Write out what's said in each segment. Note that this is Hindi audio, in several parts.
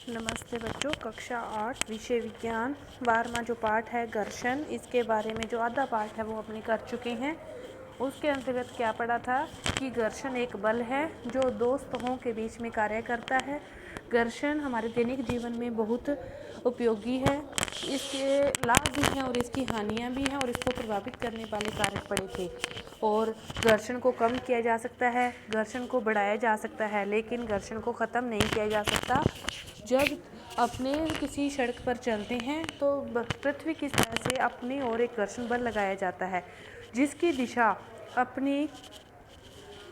नमस्ते बच्चों, कक्षा 8 विषय विज्ञान 12वां जो पाठ है घर्षण, इसके बारे में जो आधा पाठ है वो अपने कर चुके हैं। उसके अंतर्गत क्या पढ़ा था कि घर्षण एक बल है जो दो सतहों के बीच में कार्य करता है। घर्षण हमारे दैनिक जीवन में बहुत उपयोगी है, इसके लाभ भी हैं और इसकी हानियां भी हैं और इसको प्रभावित करने वाले कारक पड़े थे। और घर्षण को कम किया जा सकता है, घर्षण को बढ़ाया जा सकता है, लेकिन घर्षण को ख़त्म नहीं किया जा सकता। जब अपने किसी सड़क पर चलते हैं तो पृथ्वी की सतह से अपनी ओर एक घर्षण बल लगाया जाता है, जिसकी दिशा अपनी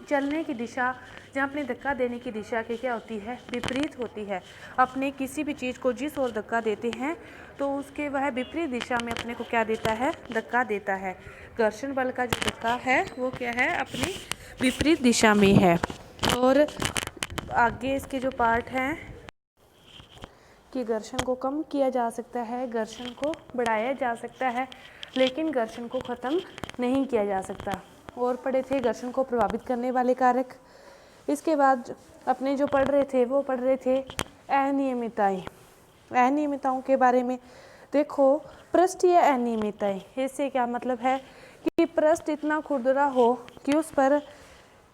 चलने की दिशा जहाँ अपने धक्का देने की दिशा के क्या होती है, विपरीत होती है। अपने किसी भी चीज़ को जिस ओर धक्का देते हैं तो उसके वह विपरीत दिशा में अपने को क्या देता है, धक्का देता है। घर्षण बल का जो धक्का है वो क्या है, अपनी विपरीत दिशा में है। और आगे इसके जो पार्ट हैं कि घर्षण को कम किया जा सकता है, घर्षण को बढ़ाया जा सकता है, लेकिन घर्षण को ख़त्म नहीं किया जा सकता। और पढ़े थे घर्षण को प्रभावित करने वाले कारक। इसके बाद अपने जो पढ़ रहे थे वो पढ़ रहे थे अनियमितताएं। अनियमितताओं के बारे में देखो, पृष्ठीय अनियमितताएं, इससे क्या मतलब है कि पृष्ठ इतना खुरदरा हो कि उस पर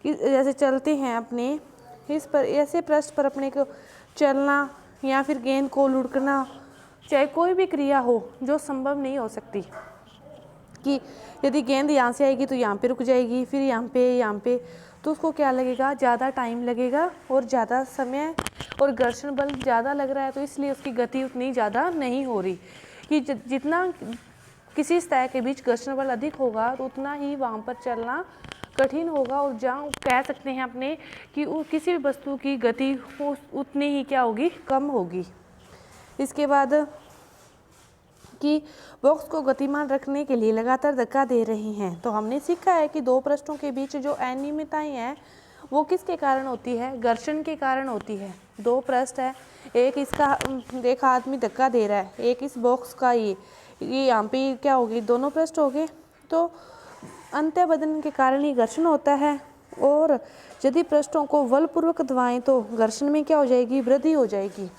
जैसे चलते हैं अपने इस पर ऐसे पृष्ठ पर अपने को चलना या फिर गेंद को लुढ़कना, चाहे कोई भी क्रिया हो जो संभव नहीं हो सकती। कि यदि गेंद यहाँ से आएगी तो यहाँ पे रुक जाएगी, फिर यहाँ पे, तो उसको क्या लगेगा, ज़्यादा टाइम लगेगा और ज़्यादा समय, और घर्षण बल ज़्यादा लग रहा है तो इसलिए उसकी गति उतनी ज़्यादा नहीं हो रही। कि जितना किसी सतह के बीच घर्षण बल अधिक होगा तो उतना ही वहाँ पर चलना कठिन होगा, और जहाँ कह सकते हैं अपने कि किसी भी वस्तु की गति उतनी ही क्या होगी, कम होगी। इसके बाद कि बॉक्स को गतिमान रखने के लिए लगातार धक्का दे रही हैं, तो हमने सीखा है कि दो पृष्ठों के बीच जो अनियमितताएं हैं वो किसके कारण होती है, घर्षण के कारण होती है। दो पृष्ठ है, एक आदमी धक्का दे रहा है, एक इस बॉक्स का ये यहाँ पे क्या होगी, दोनों पृष्ठ हो गए, तो अंत्य बदन के कारण ही घर्षण होता है। और यदि पृष्ठों को बलपूर्वक दबाएं तो घर्षण में क्या हो जाएगी, वृद्धि हो जाएगी।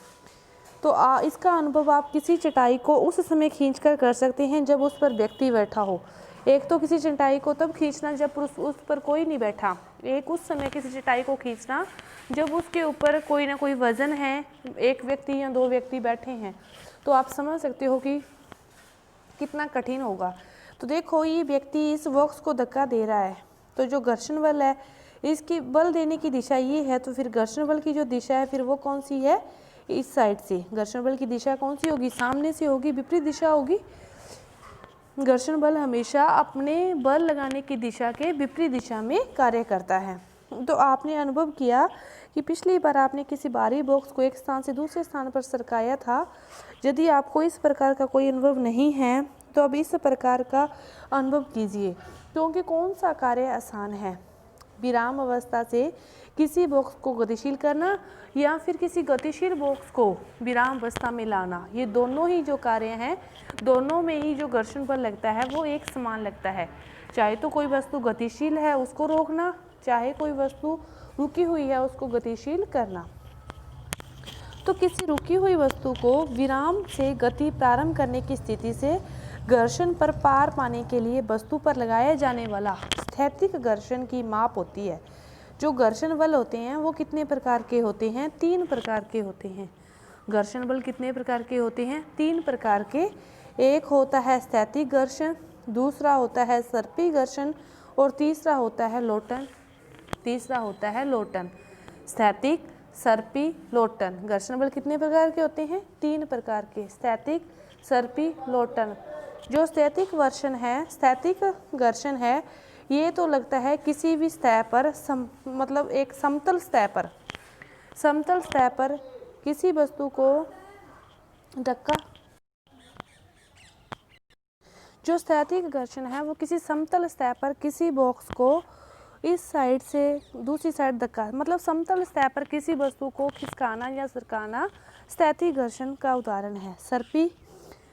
तो इसका अनुभव आप किसी चटाई को उस समय खींचकर कर सकते हैं जब उस पर व्यक्ति बैठा हो। एक तो किसी चटाई को तब खींचना जब उस पर कोई नहीं बैठा, एक उस समय किसी चटाई को खींचना जब उसके ऊपर कोई ना कोई वजन है, एक व्यक्ति या दो व्यक्ति बैठे हैं। तो आप समझ सकते हो कि कितना कठिन होगा। तो देखो, ये व्यक्ति इस बॉक्स को धक्का दे रहा है, तो जो घर्षण बल है इसकी बल देने की दिशा ये है, तो फिर घर्षण बल की जो दिशा है फिर वो कौन सी है, इस साइड से। घर्षण बल की दिशा कौन सी होगी, सामने से होगी, विपरीत दिशा होगी। घर्षण बल हमेशा अपने बल लगाने की दिशा के विपरीत दिशा में कार्य करता है। तो आपने अनुभव किया कि पिछली बार आपने किसी भारी बॉक्स को एक स्थान से दूसरे स्थान पर सरकाया था। यदि आपको इस प्रकार का कोई अनुभव नहीं है तो अब इस प्रकार का अनुभव कीजिए, क्योंकि कौन सा कार्य आसान है, विराम अवस्था से किसी बॉक्स को गतिशील करना या फिर किसी गतिशील बॉक्स को विराम अवस्था में लाना। ये दोनों ही जो कार्य हैं, दोनों में ही जो घर्षण बल लगता है वो एक समान लगता है। चाहे तो कोई वस्तु गतिशील है उसको रोकना, चाहे कोई वस्तु रुकी हुई है उसको गतिशील करना। तो किसी रुकी हुई वस्तु को विराम से गति प्रारंभ करने की स्थिति से घर्षण पर पार पाने के लिए वस्तु पर लगाया जाने वाला स्थैतिक घर्षण की माप होती है। जो घर्षण बल होते हैं वो कितने प्रकार के होते हैं, 3 प्रकार के होते हैं। घर्षण बल कितने प्रकार के होते हैं, 3 प्रकार के। एक होता है स्थैतिक घर्षण, दूसरा होता है सर्पी घर्षण और तीसरा होता है लोटन। स्थैतिक, सर्पी, लोटन। घर्षण बल कितने प्रकार के होते हैं, 3 प्रकार के, स्थैतिक, सर्पी, लोटन। जो स्थैतिक घर्षण है ये तो लगता है किसी भी सतह पर मतलब एक समतल सतह पर किसी वस्तु को धक्का। जो स्थैतिक घर्षण है वो किसी समतल सतह पर किसी बॉक्स को इस साइड से दूसरी साइड धक्का, मतलब समतल सतह पर किसी वस्तु को खिसकाना या सरकाना स्थैतिक घर्षण का उदाहरण है।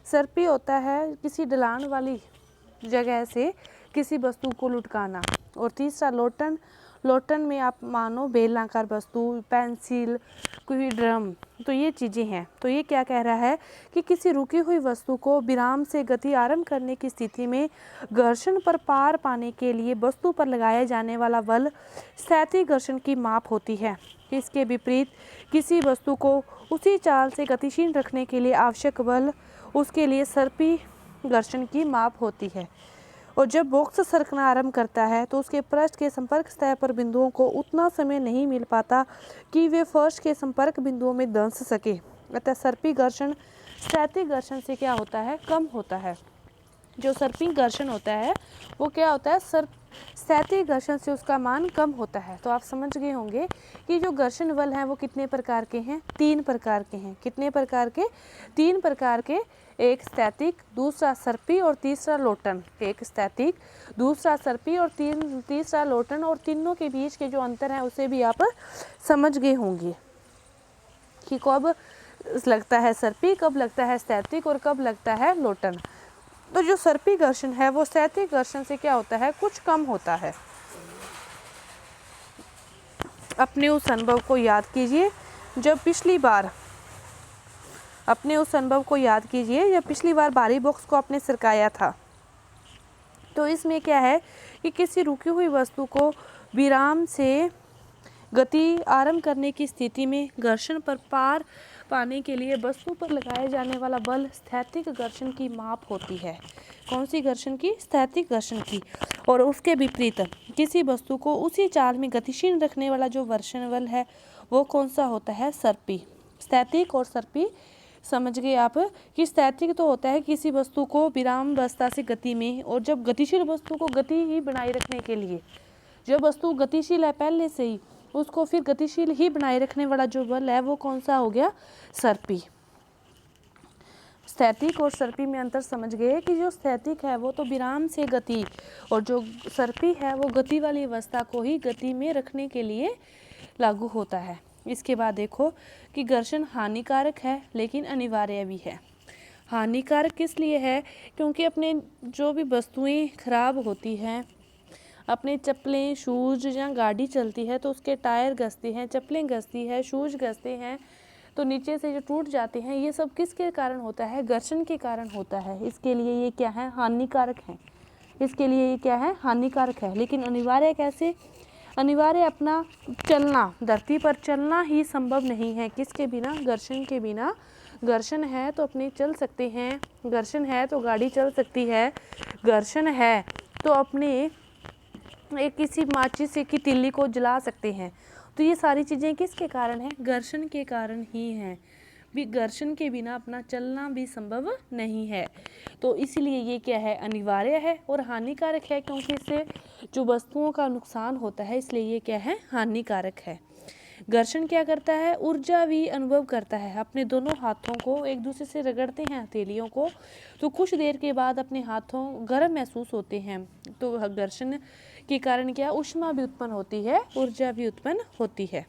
सर्पी होता है किसी ढलान वाली जगह से किसी वस्तु को लुढ़काना। और तीसरा लोटन में आप मानो बेलनाकार वस्तु, पेंसिल, कोई ड्रम, तो ये चीज़ें हैं। तो ये क्या कह रहा है कि किसी रुकी हुई वस्तु को विराम से गति आरंभ करने की स्थिति में घर्षण पर पार पाने के लिए वस्तु पर लगाया जाने वाला बल स्थैतिक घर्षण की माप होती है। इसके विपरीत किसी वस्तु को उसी चाल से गतिशील रखने के लिए आवश्यक बल उसके लिए सर्पी घर्षण की माप होती है। और जब बॉक्स सरकना आरंभ करता है तो उसके पृष्ठ के संपर्क सतह पर बिंदुओं को उतना समय नहीं मिल पाता कि वे फर्श के संपर्क बिंदुओं में धंस सके। अतः सर्पी घर्षण स्थैतिक घर्षण से क्या होता है, कम होता है। जो सर्पी घर्षण होता है वो क्या होता है, स्थैतिक घर्षण से उसका मान कम होता है। तो आप समझ गए होंगे कि जो घर्षण बल हैं वो कितने प्रकार के हैं, 3 प्रकार के हैं। कितने प्रकार के, 3 प्रकार के। एक स्थैतिक, दूसरा सर्पी और तीसरा लोटन। एक स्थैतिक, दूसरा सर्पी और तीसरा लोटन। और तीनों के बीच के जो अंतर है उसे भी आप समझ गए होंगे कि कब लगता है सर्पी, कब लगता है स्थैतिक और कब लगता है लोटन। तो जो सर्पी घर्षण है वो स्थैतिक घर्षण से क्या होता है, कुछ कम होता है। अपने उस अनुभव को याद कीजिए जब पिछली बार भारी बॉक्स को आपने सरकाया था। तो इसमें क्या है कि किसी रुकी हुई वस्तु को विराम से गति आरंभ करने की स्थिति में घर्षण पर पार पाने के लिए वस्तु पर लगाए जाने वाला बल स्थैतिक घर्षण की माप होती है। कौन सी घर्षण की, स्थैतिक घर्षण की। और उसके विपरीत किसी वस्तु को उसी चाल में गतिशील रखने वाला जो घर्षण बल है वो कौन सा होता है, सर्पी। स्थैतिक और सर्पी समझ गए आप कि स्थैतिक तो होता है किसी वस्तु को विराम अवस्था से गति में, और जब गतिशील वस्तु को गति ही बनाए रखने के लिए, जब वस्तु गतिशील है पहले से ही, उसको फिर गतिशील ही बनाए रखने वाला जो बल है वो कौन सा हो गया, सर्पी। स्थैतिक और सर्पी में अंतर समझ गए कि जो स्थैतिक है वो तो विराम से गति, और जो सर्पी है वो गति वाली अवस्था को ही गति में रखने के लिए लागू होता है। इसके बाद देखो कि घर्षण हानिकारक है लेकिन अनिवार्य भी है। हानिकारक किस लिए है, क्योंकि अपने जो भी वस्तुएं खराब होती हैं, अपने चप्पलें, शूज या गाड़ी चलती है तो उसके टायर घसते हैं, चप्पलें घसती है, शूज घसते हैं, तो नीचे से जो टूट जाते हैं, ये सब किसके कारण होता है, घर्षण के कारण होता है। इसके लिए ये क्या है, हानिकारक है। इसके लिए ये क्या है, हानिकारक है। लेकिन अनिवार्य कैसे, अनिवार्य अपना चलना, धरती पर चलना ही संभव नहीं है किसके बिना, घर्षण के बिना। घर्षण है तो अपने चल सकते हैं, घर्षण है तो गाड़ी चल सकती है, घर्षण है तो अपने एक किसी माचिस की तिल्ली को जला सकते हैं। तो ये सारी चीज़ें किसके कारण हैं, घर्षण के कारण ही हैं। भी घर्षण के बिना अपना चलना भी संभव नहीं है। तो इसीलिए ये क्या है, अनिवार्य है और हानिकारक है, क्योंकि इससे जो वस्तुओं का नुकसान होता है, इसलिए ये क्या है, हानिकारक है। घर्षण क्या करता है, ऊर्जा भी अनुभव करता है। अपने दोनों हाथों को एक दूसरे से रगड़ते हैं, हथेलियों को, तो कुछ देर के बाद अपने हाथों गर्म महसूस होते हैं। तो घर्षण के कारण क्या, ऊष्मा भी उत्पन्न होती है, ऊर्जा भी उत्पन्न होती है।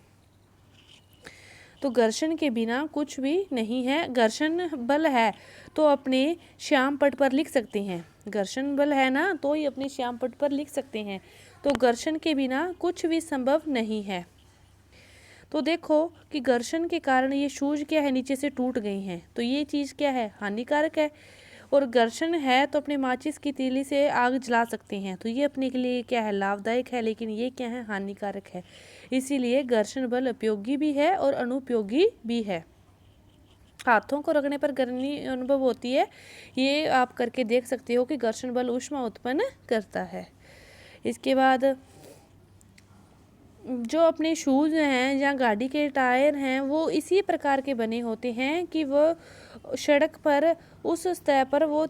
तो घर्षण के बिना कुछ भी नहीं है। घर्षण बल है तो अपने श्याम पट पर लिख सकते हैं, घर्षण बल है ना तो ही अपने श्याम पट पर लिख सकते हैं। तो घर्षण के बिना कुछ भी संभव नहीं है। तो देखो कि घर्षण के कारण ये शूज क्या है, नीचे से टूट गई हैं, तो ये चीज़ क्या है, हानिकारक है। और घर्षण है तो अपने माचिस की तीली से आग जला सकते हैं, तो ये अपने के लिए क्या है, लाभदायक है, लेकिन ये क्या है, हानिकारक है। इसीलिए घर्षण बल उपयोगी भी है और अनुपयोगी भी है। हाथों को रगड़ने पर गर्मी अनुभव होती है, ये आप करके देख सकते हो कि घर्षण बल ऊष्मा उत्पन्न करता है। इसके बाद जो अपने शूज़ हैं या गाड़ी के टायर हैं वो इसी प्रकार के बने होते हैं कि वो सड़क पर उस सतह पर वो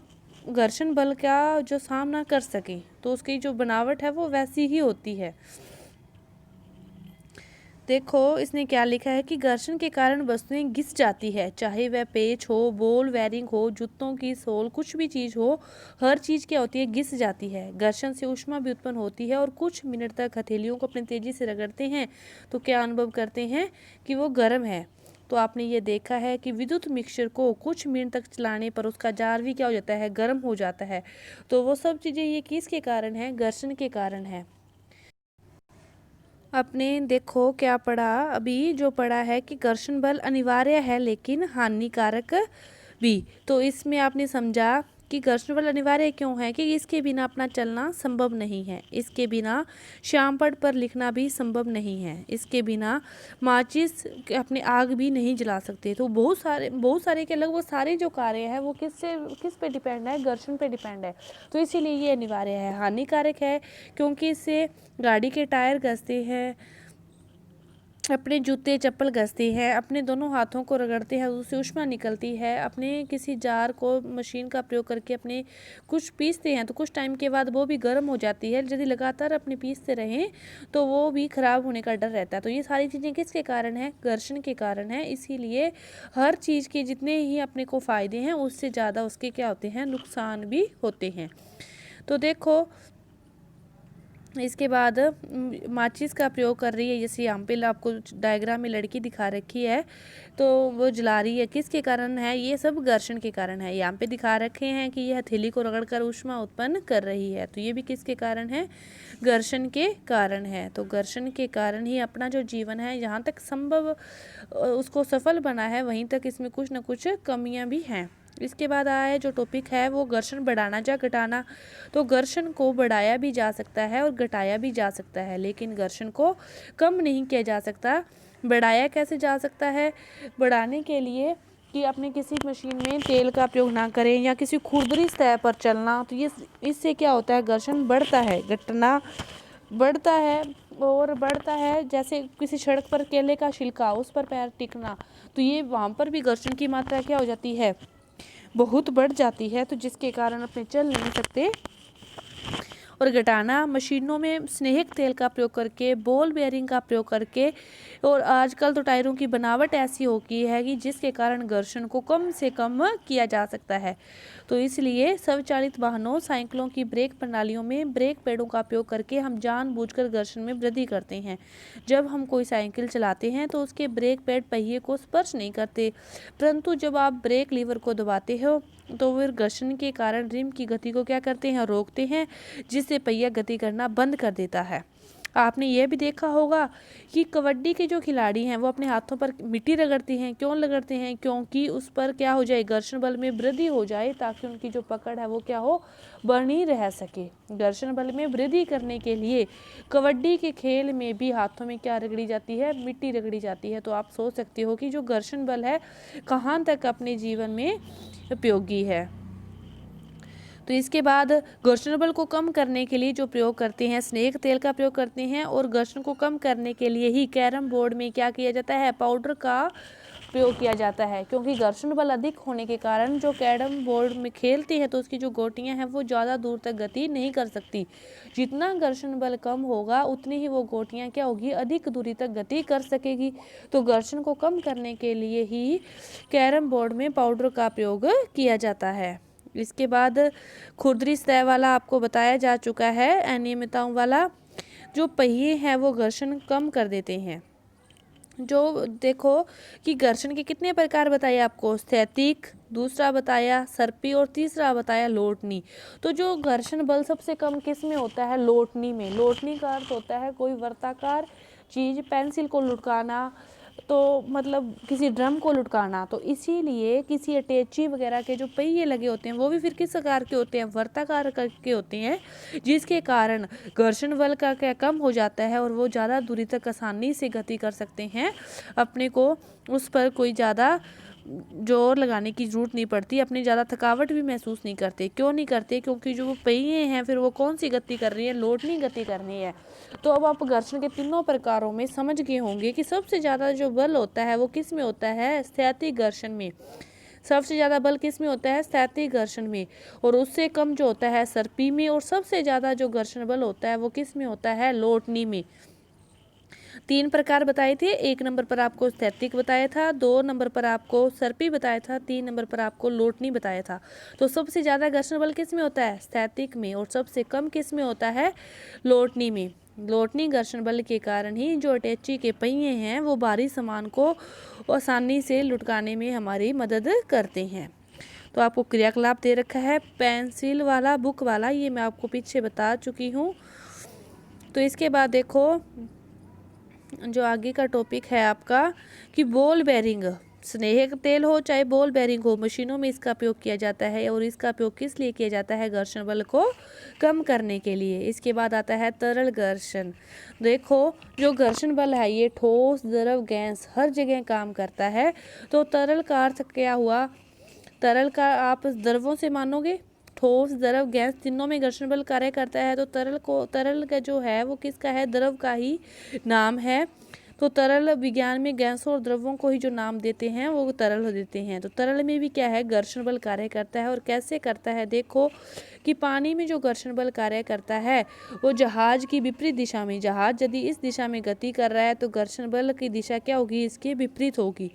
घर्षण बल का जो सामना कर सके, तो उसकी जो बनावट है वो वैसी ही होती है। देखो इसने क्या लिखा है कि घर्षण के कारण वस्तुएं घिस जाती है, चाहे वह पेच हो, बॉल वेयरिंग हो, जूतों की सोल, कुछ भी चीज़ हो, हर चीज़ क्या होती है, घिस जाती है। घर्षण से ऊष्मा भी उत्पन्न होती है और कुछ मिनट तक हथेलियों को अपनी तेज़ी से रगड़ते हैं तो क्या अनुभव करते हैं कि वो गर्म है। तो आपने ये देखा है कि विद्युत मिक्सचर को कुछ मिनट तक चलाने पर उसका जार भी क्या हो जाता है, गर्म हो जाता है। तो वो सब चीज़ें ये किसके कारण है, घर्षण के कारण है। आपने देखो क्या पढ़ा अभी, जो पढ़ा है कि घर्षण बल अनिवार्य है लेकिन हानिकारक भी। तो इसमें आपने समझा कि घर्षण बल अनिवार्य क्यों है, कि इसके बिना अपना चलना संभव नहीं है, इसके बिना श्यामपट्ट पर लिखना भी संभव नहीं है, इसके बिना माचिस अपने आग भी नहीं जला सकते। तो बहुत सारे के लगभग सारे जो कार्य है वो किस पे डिपेंड है, घर्षण पे डिपेंड है। तो इसीलिए ये अनिवार्य है। हानिकारक है क्योंकि इससे गाड़ी के टायर घसते हैं, अपने जूते चप्पल घसते हैं, अपने दोनों हाथों को रगड़ते हैं, उससे ऊष्मा निकलती है, अपने किसी जार को मशीन का प्रयोग करके अपने कुछ पीसते हैं तो कुछ टाइम के बाद वो भी गर्म हो जाती है। यदि लगातार अपने पीसते रहें तो वो भी खराब होने का डर रहता है। तो ये सारी चीज़ें किसके कारण है, घर्षण के कारण है। इसीलिए हर चीज़ के जितने ही अपने को फ़ायदे हैं उससे ज़्यादा उसके क्या होते हैं, नुकसान भी होते हैं। तो देखो इसके बाद माचिस का प्रयोग कर रही है, जैसे यहाँ पे आपको डायग्राम में लड़की दिखा रखी है, तो वो जला रही है, किसके कारण है, ये सब घर्षण के कारण है। यहाँ पे दिखा रखे हैं कि यह हथेली को रगड़कर ऊष्मा उत्पन्न कर रही है, तो ये भी किसके कारण है, घर्षण के कारण है। तो घर्षण के कारण ही अपना जो जीवन है जहाँ तक संभव उसको सफल बना है, वहीं तक इसमें कुछ न कुछ कमियाँ भी हैं। इसके बाद आया है जो टॉपिक है वो घर्षण बढ़ाना या घटाना। तो घर्षण को बढ़ाया भी जा सकता है और घटाया भी जा सकता है, लेकिन घर्षण को कम नहीं किया जा सकता। बढ़ाया कैसे जा सकता है, बढ़ाने के लिए कि अपने किसी मशीन में तेल का प्रयोग ना करें या किसी खुरदरी सतह पर चलना, तो ये इससे क्या होता है, घर्षण बढ़ता है, घटना बढ़ता है और बढ़ता है। जैसे किसी सड़क पर केले का छिलका, उस पर पैर टिकना, तो ये वहाँ पर भी घर्षण की मात्रा क्या हो जाती है, बहुत बढ़ जाती है, तो जिसके कारण अपने चल नहीं सकते। और घटाना मशीनों में स्नेहक तेल का प्रयोग करके, बॉल बेयरिंग का प्रयोग करके, और आजकल तो टायरों की बनावट ऐसी हो गई है कि जिसके कारण घर्षण को कम से कम किया जा सकता है। तो इसलिए स्वचालित वाहनों, साइकिलों की ब्रेक प्रणालियों में ब्रेक पैडों का प्रयोग करके हम जानबूझकर घर्षण में वृद्धि करते हैं। जब हम कोई साइकिल चलाते हैं तो उसके ब्रेक पैड पहिए को स्पर्श नहीं करते, परंतु जब आप ब्रेक लीवर को दबाते हो तो वे घर्षण के कारण रिम की गति को क्या करते हैं, रोकते हैं, जिससे पहिया गति करना बंद कर देता है। आपने ये भी देखा होगा कि कबड्डी के जो खिलाड़ी हैं वो अपने हाथों पर मिट्टी रगड़ते हैं, क्यों रगड़ते हैं, क्योंकि उस पर क्या हो जाए, घर्षण बल में वृद्धि हो जाए, ताकि उनकी जो पकड़ है वो क्या हो, बनी रह सके। घर्षण बल में वृद्धि करने के लिए कबड्डी के खेल में भी हाथों में क्या रगड़ी जाती है, मिट्टी रगड़ी जाती है। तो आप सोच सकते हो कि जो घर्षण बल है कहाँ तक अपने जीवन में उपयोगी है। तो इसके बाद घर्षण बल को कम करने के लिए जो प्रयोग करते हैं, स्नेक तेल का प्रयोग करते हैं, और घर्षण को कम करने के लिए ही कैरम बोर्ड में क्या किया जाता है, पाउडर का प्रयोग किया जाता है। क्योंकि घर्षण बल अधिक होने के कारण जो कैरम बोर्ड में खेलते हैं तो उसकी जो गोटियां हैं वो ज़्यादा दूर तक गति नहीं कर सकती। जितना घर्षण बल कम होगा उतनी ही वो गोटियां क्या होगी, अधिक दूरी तक गति कर सकेगी। तो घर्षण को कम करने के लिए ही कैरम बोर्ड में पाउडर का प्रयोग किया जाता है। इसके बाद खुरदरी सतह वाला आपको बताया जा चुका है, अनियमितताओं वाला जो पहिए हैं वो घर्षण कम कर देते हैं। जो देखो कि घर्षण के कितने प्रकार बताए आपको, स्थैतिक, दूसरा बताया सर्पी, और तीसरा बताया लोटनी। तो जो घर्षण बल सबसे कम किस में होता है, लोटनी में। लोटनी का अर्थ होता है कोई वर्ताकार चीज, पेंसिल को लुढ़काना, तो मतलब किसी ड्रम को लुढ़काना। तो इसीलिए किसी अटैची वगैरह के जो पहिए लगे होते हैं वो भी फिर किस आकार के होते हैं, वर्ताकार के होते हैं, जिसके कारण घर्षण बल का क्या कम हो जाता है और वो ज़्यादा दूरी तक आसानी से गति कर सकते हैं। अपने को उस पर कोई ज़्यादा जोर लगाने की ज़रूरत नहीं पड़ती, अपनी ज़्यादा थकावट भी महसूस नहीं करते। क्यों नहीं करते, क्योंकि जो वो पहिए हैं फिर वो कौन सी गति कर रही है, लोटनी गति करनी है। तो अब आप घर्षण के तीनों प्रकारों में समझ गए होंगे कि सबसे ज़्यादा जो बल होता है वो किस में होता है, स्थैतिक घर्षण में। सबसे ज़्यादा बल किस में होता है, स्थैतिक घर्षण में, और उससे कम जो होता है सर्पी में, और सबसे ज़्यादा जो घर्षण बल होता है वो किस में होता है, लोटनी में। 3 प्रकार बताए थे, 1 नंबर पर आपको स्थैतिक बताया था, 2 नंबर पर आपको सर्पी बताया था, 3 नंबर पर आपको लोटनी बताया था। तो सबसे ज़्यादा घर्षण बल किस में होता है, स्थैतिक में, और सबसे कम किस में होता है, लोटनी में। लोटनी घर्षण बल के कारण ही जो अटैची के पहिए हैं वो भारी सामान को आसानी से लुढ़काने में हमारी मदद करते हैं। तो आपको क्रियाकलाप दे रखा है पेंसिल वाला, बुक वाला, ये मैं आपको पीछे बता चुकी हूँ। तो इसके बाद देखो जो आगे का टॉपिक है आपका कि बॉल बेरिंग, स्नेहक तेल हो चाहे बॉल बेरिंग हो, मशीनों में इसका उपयोग किया जाता है और इसका उपयोग किस लिए किया जाता है? घर्षण बल को कम करने के लिए। इसके बाद आता है तरल घर्षण। देखो जो घर्षण बल है ये ठोस, द्रव, गैस हर जगह काम करता है। तो तरल का अर्थ क्या हुआ? तरल का आप द्रवों से मानोगे, ठोस, द्रव, गैस तीनों में घर्षण बल कार्य करता है। तो तरल का जो है वो किसका है? द्रव का ही नाम है। तो तरल विज्ञान में गैसों और द्रवों को ही जो नाम देते हैं वो तरल देते हैं। तो तरल में भी क्या है? घर्षण बल कार्य करता है। और कैसे करता है? देखो कि पानी में जो घर्षण बल कार्य करता है वो जहाज की विपरीत दिशा में, जहाज यदि इस दिशा में गति कर रहा है तो घर्षण बल की दिशा क्या होगी? इसके विपरीत होगी।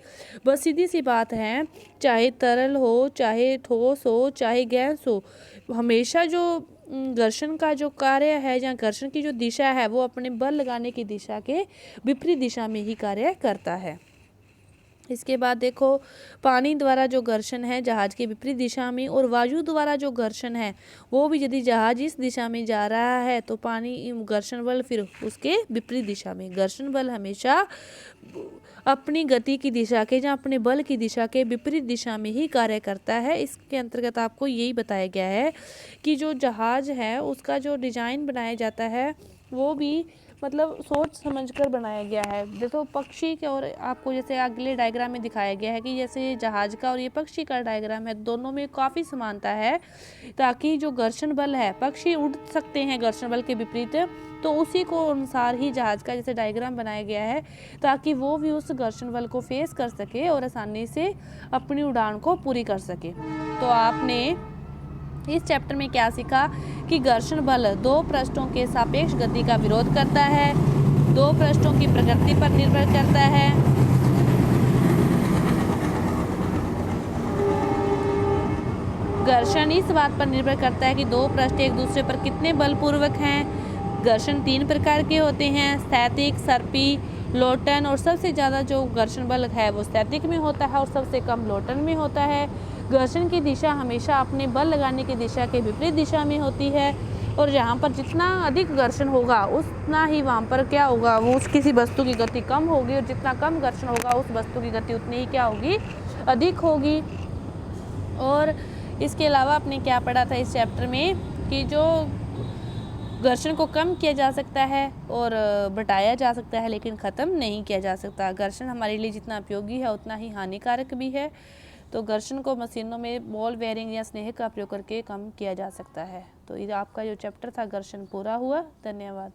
बस सीधी सी बात है, चाहे तरल हो, चाहे ठोस हो, चाहे गैस हो, हमेशा जो घर्षण का जो कार्य है या घर्षण की जो दिशा है वो अपने बल लगाने की दिशा के विपरीत दिशा में ही कार्य करता है। इसके बाद देखो पानी द्वारा जो घर्षण है जहाज के विपरीत दिशा में, और वायु द्वारा जो घर्षण है वो भी यदि जहाज इस दिशा में जा रहा है तो पानी घर्षण बल फिर उसके विपरीत दिशा में। घर्षण बल हमेशा अपनी गति की दिशा के या अपने बल की दिशा के विपरीत दिशा में ही कार्य करता है। इसके अंतर्गत आपको यही बताया गया है कि जो जहाज है उसका जो डिजाइन बनाया जाता है वो भी मतलब सोच समझकर बनाया गया है। देखो पक्षी के, और आपको जैसे अगले डायग्राम में दिखाया गया है कि जैसे जहाज का और ये पक्षी का डायग्राम है, दोनों में काफ़ी समानता है, ताकि जो घर्षण बल है, पक्षी उड़ सकते हैं घर्षण बल के विपरीत, तो उसी को अनुसार ही जहाज का जैसे डायग्राम बनाया गया है ताकि वो भी उस घर्षण बल को फेस कर सके और आसानी से अपनी उड़ान को पूरी कर सके। तो आपने इस चैप्टर में क्या सीखा कि घर्षण बल दो पृष्ठों के सापेक्ष गति का विरोध करता है, दो पृष्ठों की प्रकृति पर निर्भर करता है, घर्षण इस बात पर निर्भर करता है कि दो पृष्ठ एक दूसरे पर कितने बलपूर्वक हैं। घर्षण 3 प्रकार के होते हैं, स्थैतिक, सर्पी, लोटन, और सबसे ज़्यादा जो घर्षण बल है वो स्थैतिक में होता है और सबसे कम लोटन में होता है। घर्षण की दिशा हमेशा अपने बल लगाने की दिशा के विपरीत दिशा में होती है, और जहाँ पर जितना अधिक घर्षण होगा उतना ही वहाँ पर क्या होगा? वो उस किसी वस्तु की गति कम होगी, और जितना कम घर्षण होगा उस वस्तु की गति उतनी ही क्या होगी? अधिक होगी। और इसके अलावा आपने क्या पढ़ा था इस चैप्टर में कि जो घर्षण को कम किया जा सकता है और घटाया जा सकता है लेकिन ख़त्म नहीं किया जा सकता। घर्षण हमारे लिए जितना उपयोगी है उतना ही हानिकारक भी है। तो घर्षण को मशीनों में बॉल बेयरिंग या स्नेहक का प्रयोग करके कम किया जा सकता है। तो ये आपका जो चैप्टर था घर्षण पूरा हुआ। धन्यवाद।